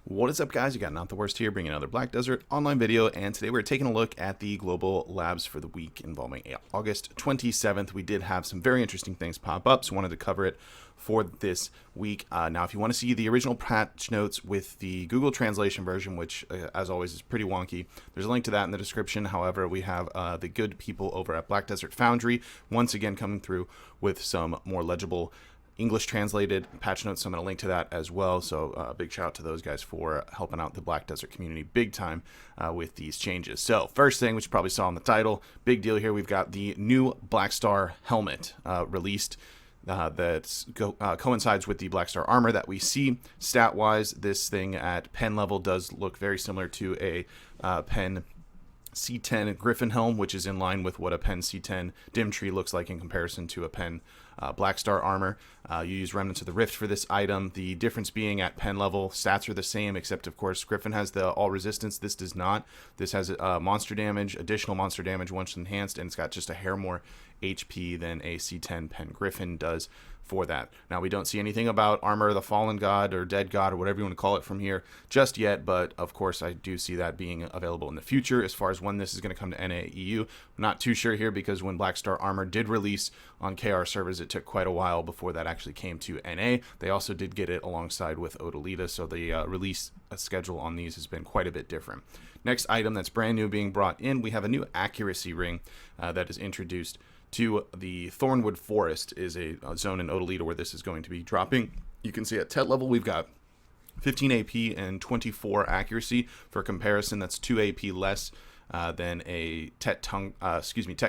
What is up, guys? You got Not the Worst here, bringing another Black Desert online video, and today we're taking a look at the global labs for the week involving August 27th. We did have some very interesting things pop up, so wanted to cover it for this week. Now, if you want to see the original patch notes with the Google translation version, which, as always, is pretty wonky, there's a link to that in the description. However, we have the good people over at Black Desert Foundry once again coming through with some more legible English translated patch notes. So I'm going to link to that as well. So big shout out to those guys for helping out the Black Desert community big time with these changes. So first thing, which you probably saw in the title, big deal here, we've got the new Blackstar helmet released that coincides with the Blackstar armor that we see. Stat wise, this thing at pen level does look very similar to a pen C10 Griffin helm, which is in line with what a pen C10 dim tree looks like in comparison to a pen Blackstar armor. You use remnants of the rift for this item. The difference being at pen level, stats are the same, except of course Griffin has the all resistance. This does not. This has monster damage, additional monster damage once enhanced, and it's got just a hair more HP than a C10 pen Griffin does for that. Now, we don't see anything about Armor of the Fallen God or Dead God or whatever you want to call it from here just yet, but of course I do see that being available in the future. As far as when this is going to come to NAEU, I'm not too sure here, because when Blackstar Armor did release on KR servers, it took quite a while before that actually came to NA. They also did get it alongside with Odalita, so the release schedule on these has been quite a bit different. Next item that's brand new being brought in, we have a new accuracy ring that is introduced to the Thornwood Forest, is a zone in Odalita where this is going to be dropping. You can see at TET level we've got 15 AP and 24 accuracy. For comparison, that's 2 AP less than a TET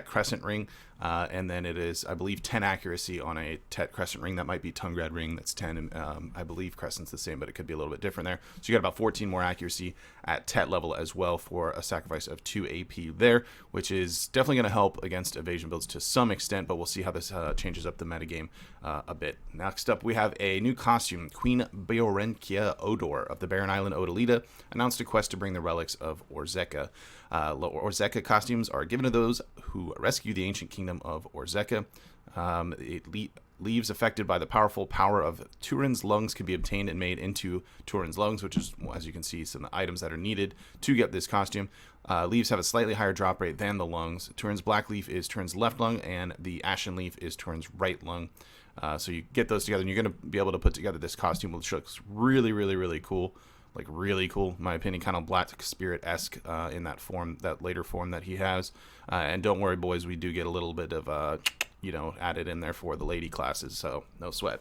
Crescent ring, and then it is, I believe, 10 accuracy on a TET Crescent ring. That might be Tungrad ring, that's 10, and I believe Crescent's the same, but it could be a little bit different there. So you got about 14 more accuracy at TET level as well, for a sacrifice of 2 AP there, which is definitely going to help against evasion builds to some extent, but we'll see how this changes up the metagame a bit. Next up, we have a new costume. Queen Biorenkia Odor of the Barren Island Odalita announced a quest to bring the relics of Orzeka. Orzeka costumes are given to those who rescue the ancient kingdom of Orzeka. Leaves affected by the powerful power of Turin's lungs can be obtained and made into Turin's lungs, which is, as you can see, some items that are needed to get this costume. Leaves have a slightly higher drop rate than the lungs. Turin's black leaf is Turin's left lung, and the ashen leaf is Turin's right lung. So you get those together, and you're going to be able to put together this costume, which looks really, really, really cool. Like, really cool, in my opinion, kind of Black Spirit-esque in that form, that later form that he has. And don't worry, boys, we do get a little bit of, added in there for the lady classes, so no sweat.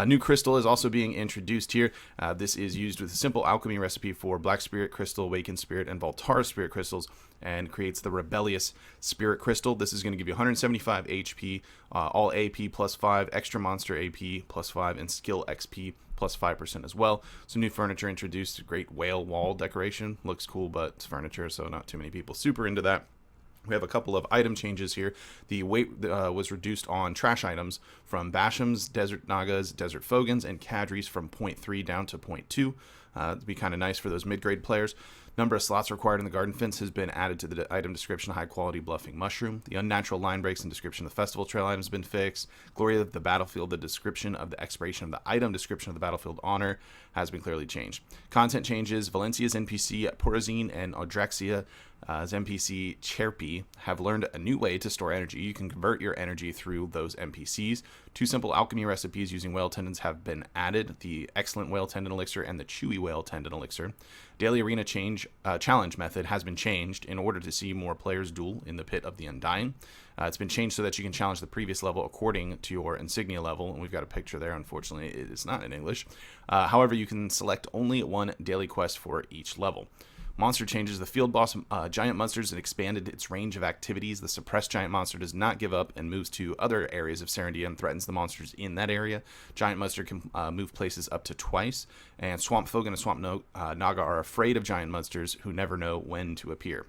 New crystal is also being introduced here. This is used with a simple alchemy recipe for Black Spirit Crystal, Awakened Spirit, and Voltara Spirit Crystals, and creates the Rebellious Spirit Crystal. This is going to give you 175 HP, all AP plus 5, extra monster AP plus 5, and skill XP plus 5% as well. Some new furniture introduced. Great whale wall decoration. Looks cool, but it's furniture, so not too many people super into that. We have a couple of item changes here. The weight was reduced on trash items from Bashams, Desert Nagas, Desert Fogans, and Kadris from 0.3 down to 0.2. It'd be kind of nice for those mid-grade players. Number of slots required in the garden fence has been added to the item description. High quality bluffing mushroom. The unnatural line breaks and description of the festival trail item has been fixed. Glory of the battlefield, the description of the expiration of the item description of the battlefield honor has been clearly changed. Content changes. Valencia's NPC Porazine and Odrexia as NPC Cherpi have learned a new way to store energy. You can convert your energy through those NPCs. 2 simple alchemy recipes using whale tendons have been added. The excellent whale tendon elixir and the chewy whale tendon elixir. Daily arena challenge method has been changed in order to see more players duel in the pit of the undying. It's been changed so that you can challenge the previous level according to your insignia level, and we've got a picture there. Unfortunately, it is not in English. However, you can select only one daily quest for each level. Monster changes. The field boss giant monsters has expanded its range of activities. The suppressed giant monster does not give up and moves to other areas of Serendia and threatens the monsters in that area. Giant monster can move places up to twice. And Swamp Fogan and Swamp Naga are afraid of giant monsters who never know when to appear.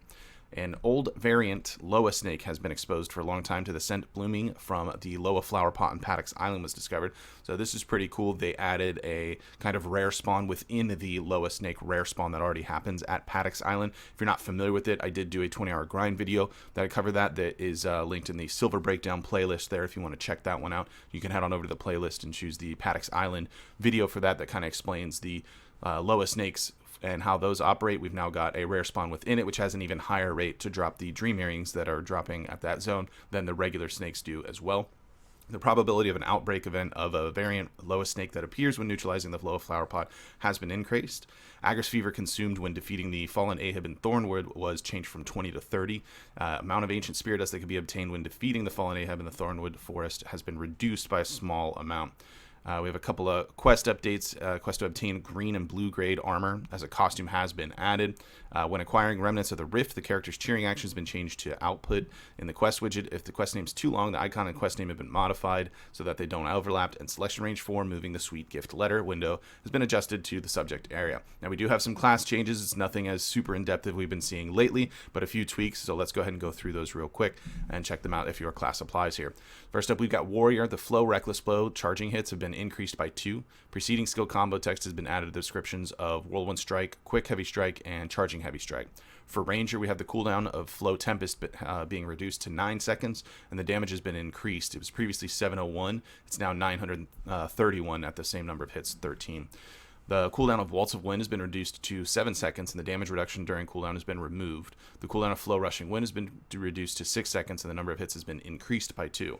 An old variant Loa snake has been exposed for a long time to the scent blooming from the Loa flower pot in Paddocks Island was discovered. So this is pretty cool. They added a kind of rare spawn within the Loa snake rare spawn that already happens at Paddocks Island. If you're not familiar with it, I did do a 20-hour grind video that I covered that is linked in the Silver Breakdown playlist there. If you want to check that one out, you can head on over to the playlist and choose the Paddocks Island video for that kind of explains the Loa snake's and how those operate, we've now got a rare spawn within it, which has an even higher rate to drop the dream earrings that are dropping at that zone than the regular snakes do as well. The probability of an outbreak event of a variant lowest snake that appears when neutralizing the flow of flower pot has been increased. Agris Fever consumed when defeating the fallen Ahab in Thornwood was changed from 20 to 30. Amount of ancient spirit dust that can be obtained when defeating the fallen Ahab in the Thornwood forest has been reduced by a small amount. We have a couple of quest updates. Quest to obtain green and blue grade armor as a costume has been added. When acquiring Remnants of the Rift, the character's cheering action has been changed to output in the quest widget. If the quest name is too long, the icon and quest name have been modified so that they don't overlap, and selection range for moving the sweet gift letter window has been adjusted to the subject area. Now, we do have some class changes. It's nothing as super in-depth as we've been seeing lately, but a few tweaks, so let's go ahead and go through those real quick and check them out if your class applies here. First up, we've got Warrior. The Flow Reckless Blow charging hits have been increased by 2. Preceding skill combo text has been added to the descriptions of Whirlwind Strike, Quick Heavy Strike, and Charging Heavy Strike. For Ranger, we have the cooldown of Flow Tempest being reduced to 9 seconds, and the damage has been increased. It was previously 701. It's now 931 at the same number of hits, 13. The cooldown of Waltz of Wind has been reduced to 7 seconds, and the damage reduction during cooldown has been removed. The cooldown of Flow Rushing Wind has been reduced to 6 seconds, and the number of hits has been increased by 2.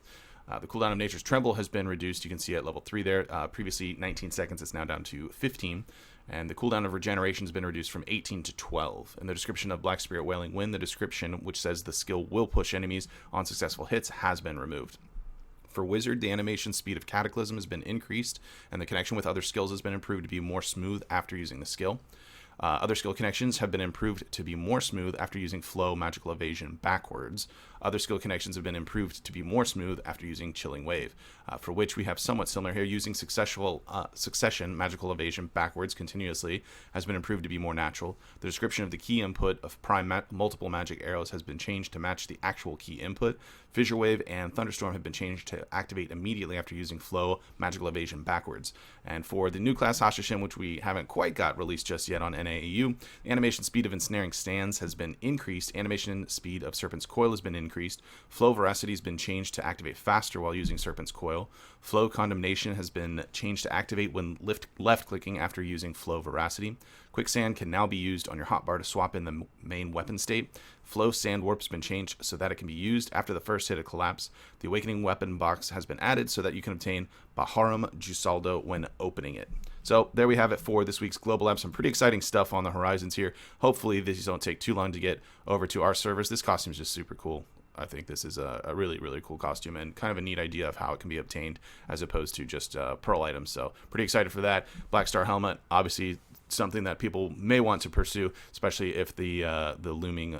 The cooldown of Nature's Tremble has been reduced. You can see at level 3 there. Previously 19 seconds, it's now down to 15. And the cooldown of Regeneration has been reduced from 18 to 12. In the description of Black Spirit Wailing Wind, the description which says the skill will push enemies on successful hits has been removed. For Wizard, the animation speed of Cataclysm has been increased, and the connection with other skills has been improved to be more smooth after using the skill. Other skill connections have been improved to be more smooth after using Flow Magical Evasion backwards. Other skill connections have been improved to be more smooth after using Chilling Wave, for which we have somewhat similar here. Using Succession Magical Evasion backwards continuously has been improved to be more natural. The description of the key input of Prime Multiple Magic Arrows has been changed to match the actual key input. Fissure Wave and Thunderstorm have been changed to activate immediately after using Flow Magical Evasion backwards. And for the new class Hashishim, which we haven't quite got released just yet on NAEU, the animation speed of Ensnaring Stands has been increased. Animation speed of Serpent's Coil has been increased. Flow Veracity has been changed to activate faster while using Serpent's Coil. Flow Condemnation has been changed to activate when left-clicking after using Flow Veracity. Quicksand can now be used on your hotbar to swap in the main weapon state. Flow Sand Warp has been changed so that it can be used after the first hit of Collapse. The Awakening Weapon box has been added so that you can obtain Baharum Jusaldo when opening it. So there we have it for this week's Global Lab. Some pretty exciting stuff on the horizons here. Hopefully these don't take too long to get over to our servers. This costume is just super cool. I think this is a really, really cool costume and kind of a neat idea of how it can be obtained as opposed to just pearl items. So pretty excited for that. Blackstar helmet, obviously something that people may want to pursue, especially if the looming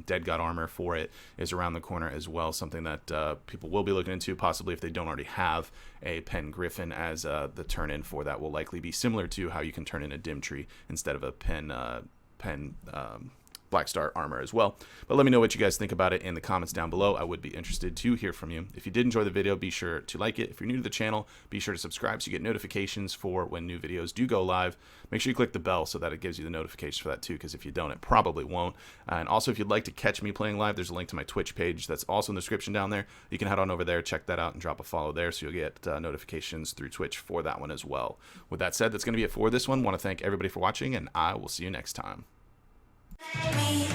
Dead God armor for it is around the corner as well. Something that people will be looking into, possibly if they don't already have a Pen Griffin, as the turn-in for that will likely be similar to how you can turn in a Dim Tree instead of a Pen Blackstar armor as well. But let me know what you guys think about it in the comments down below. I would be interested to hear from you. If you did enjoy the video, be sure to like it. If you're new to the channel, be sure to subscribe so you get notifications for when new videos do go live. Make sure you click the bell so that it gives you the notifications for that too, because if you don't, it probably won't. And also, if you'd like to catch me playing live, there's a link to my Twitch page that's also in the description down there. You can head on over there, check that out, and drop a follow there so you'll get notifications through Twitch for that one as well. With that said, that's going to be it for this one. I want to thank everybody for watching, and I will see you next time. Me.